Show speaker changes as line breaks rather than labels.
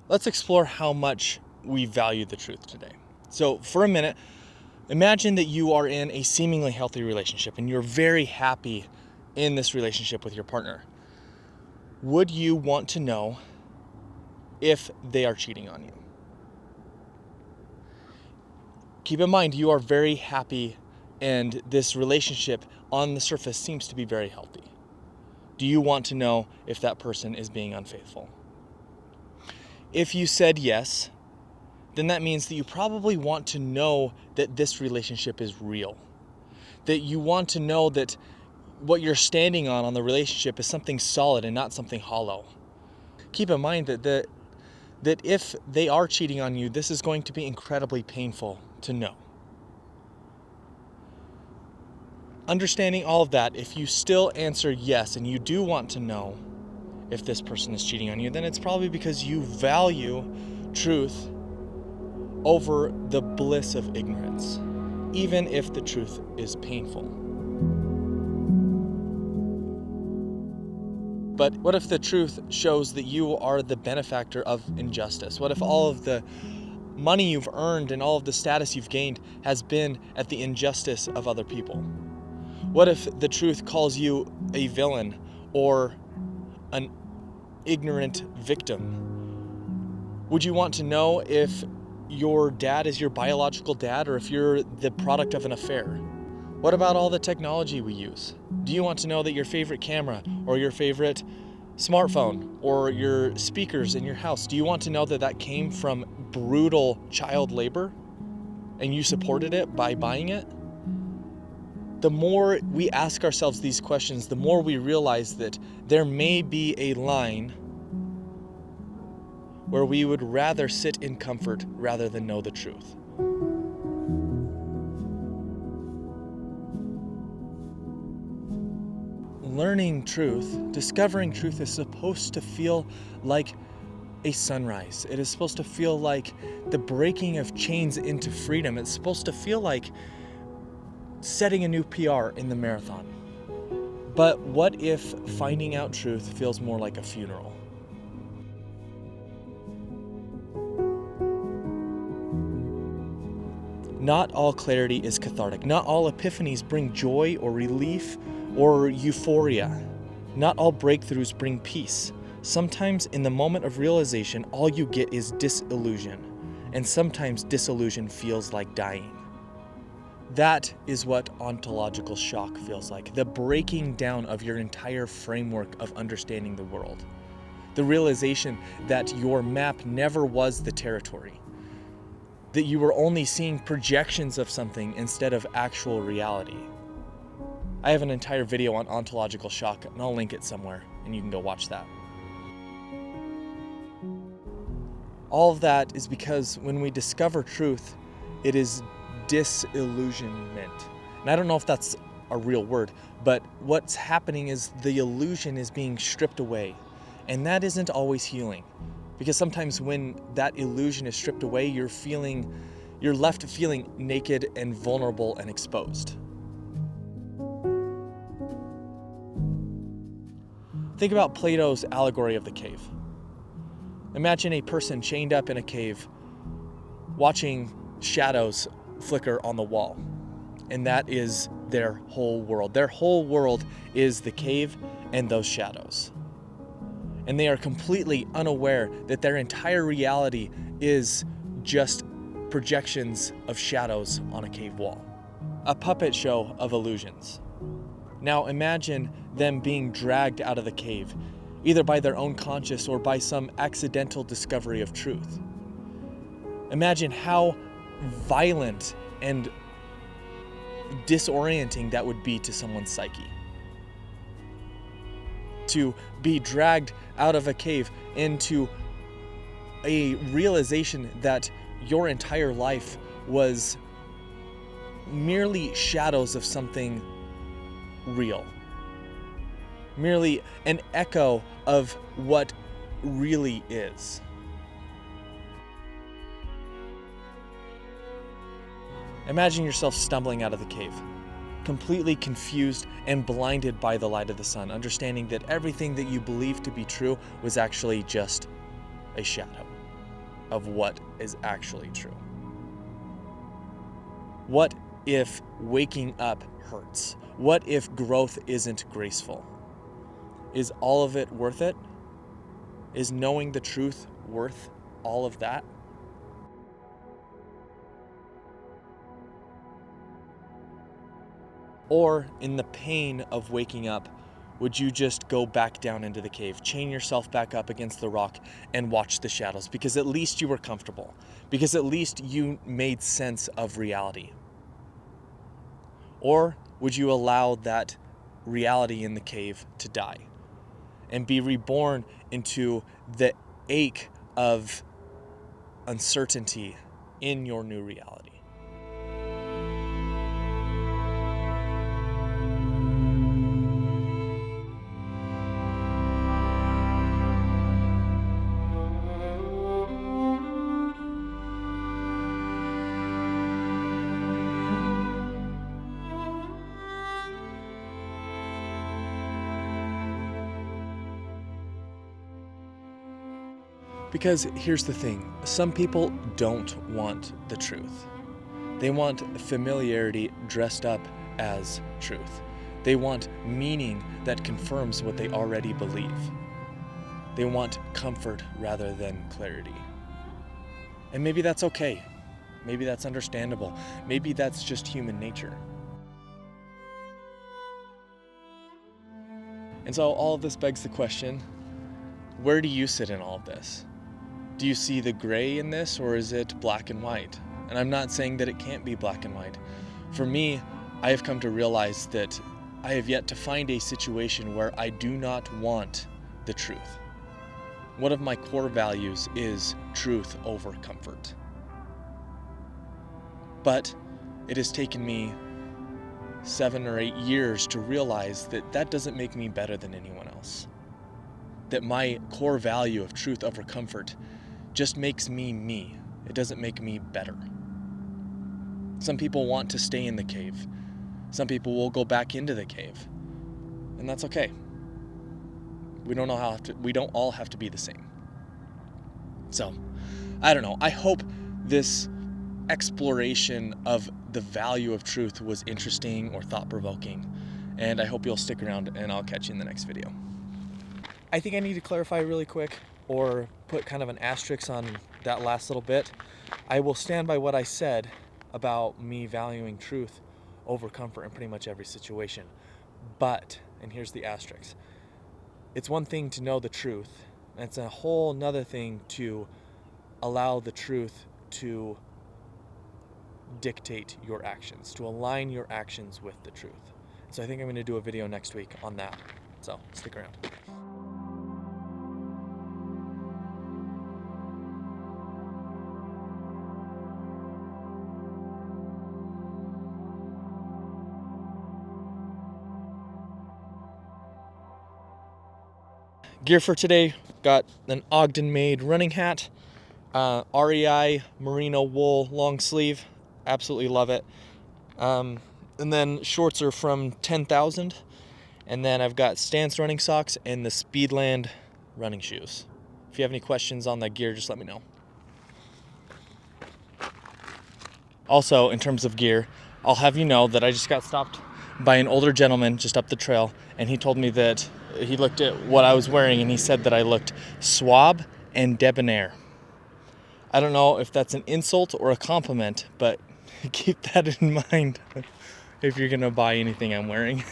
Let's explore how much we value the truth today. So for a minute, imagine that you are in a seemingly healthy relationship and you're very happy in this relationship with your partner. Would you want to know if they are cheating on you? Keep in mind, you are very happy and this relationship on the surface seems to be very healthy. Do you want to know if that person is being unfaithful? If you said yes, then that means that you probably want to know that this relationship is real. That you want to know that what you're standing on the relationship is something solid and not something hollow. Keep in mind that if they are cheating on you, this is going to be incredibly painful to know. Understanding all of that, if you still answer yes and you do want to know if this person is cheating on you, then it's probably because you value truth over the bliss of ignorance, even if the truth is painful. But what if the truth shows that you are the benefactor of injustice? What if all of the money you've earned and all of the status you've gained has been at the injustice of other people? What if the truth calls you a villain or an ignorant victim? Would you want to know if your dad is your biological dad or if you're the product of an affair? What about all the technology we use? Do you want to know that your favorite camera or your favorite smartphone or your speakers in your house, do you want to know that that came from brutal child labor and you supported it by buying it? The more we ask ourselves these questions, the more we realize that there may be a line where we would rather sit in comfort rather than know the truth. Learning truth, discovering truth is supposed to feel like a sunrise. It is supposed to feel like the breaking of chains into freedom. It's supposed to feel like setting a new PR in the marathon. But what if finding out truth feels more like a funeral? Not all clarity is cathartic. Not all epiphanies bring joy or relief or euphoria. Not all breakthroughs bring peace. Sometimes in the moment of realization, all you get is disillusion. And sometimes disillusion feels like dying. That is what ontological shock feels like. The breaking down of your entire framework of understanding the world. The realization that your map never was the territory. That you were only seeing projections of something instead of actual reality. I have an entire video on ontological shock, and I'll link it somewhere, and you can go watch that. All of that is because when we discover truth, it is disillusionment. And I don't know if that's a real word, but what's happening is the illusion is being stripped away. And that isn't always healing. Because sometimes when that illusion is stripped away, you're left feeling naked and vulnerable and exposed. Think about Plato's Allegory of the cave. Imagine a person chained up in a cave, watching shadows flicker on the wall. And that is their whole world. Their whole world is the cave and those shadows. And they are completely unaware that their entire reality is just projections of shadows on a cave wall. A puppet show of illusions. Now imagine them being dragged out of the cave, either by their own conscience or by some accidental discovery of truth. Imagine how violent and disorienting that would be to someone's psyche. To be dragged out of a cave into a realization that your entire life was merely shadows of something real. Merely an echo of what really is. Imagine yourself stumbling out of the cave, completely confused and blinded by the light of the sun, understanding that everything that you believed to be true was actually just a shadow. of what is actually true? What if waking up hurts? What if growth isn't graceful? Is all of it worth it? Is knowing the truth worth all of that? Or in the pain of waking up, would you just go back down into the cave, chain yourself back up against the rock, and watch the shadows? Because at least you were comfortable. Because at least you made sense of reality. Or would you allow that reality in the cave to die and be reborn into the ache of uncertainty in your new reality? Because here's the thing, some people don't want the truth. They want familiarity dressed up as truth. They want meaning that confirms what they already believe. They want comfort rather than clarity. And maybe that's okay. Maybe that's understandable. Maybe that's just human nature. And so all of this begs the question, where do you sit in all of this? Do you see the gray in this, or is it black and white? And I'm not saying that it can't be black and white. For me, I have come to realize that I have yet to find a situation where I do not want the truth. One of my core values is truth over comfort. But it has taken me 7 or 8 years to realize that that doesn't make me better than anyone else. That my core value of truth over comfort just makes me me. It doesn't make me better. Some people want to stay in the cave. Some people will go back into the cave. And that's okay. We don't all have to be the same. So, I don't know. I hope this exploration of the value of truth was interesting or thought-provoking. And I hope you'll stick around, and I'll catch you in the next video. I think I need to clarify really quick, or put kind of an asterisk on that last little bit. I will stand by what I said about me valuing truth over comfort in pretty much every situation. But, and here's the asterisk, it's one thing to know the truth, and it's a whole nother thing to allow the truth to dictate your actions, to align your actions with the truth. So I think I'm going to do a video next week on that. So stick around. Gear for today, got an Ogden-made running hat, REI merino wool long sleeve, absolutely love it. And then shorts are from 10,000, and then I've got Stance running socks and the Speedland running shoes. If you have any questions on that gear, just let me know. Also, in terms of gear, I'll have you know that I just got stopped by an older gentleman just up the trail, and he told me that he looked at what I was wearing and he said that I looked suave and debonair. I don't know if that's an insult or a compliment, but keep that in mind if you're gonna buy anything I'm wearing.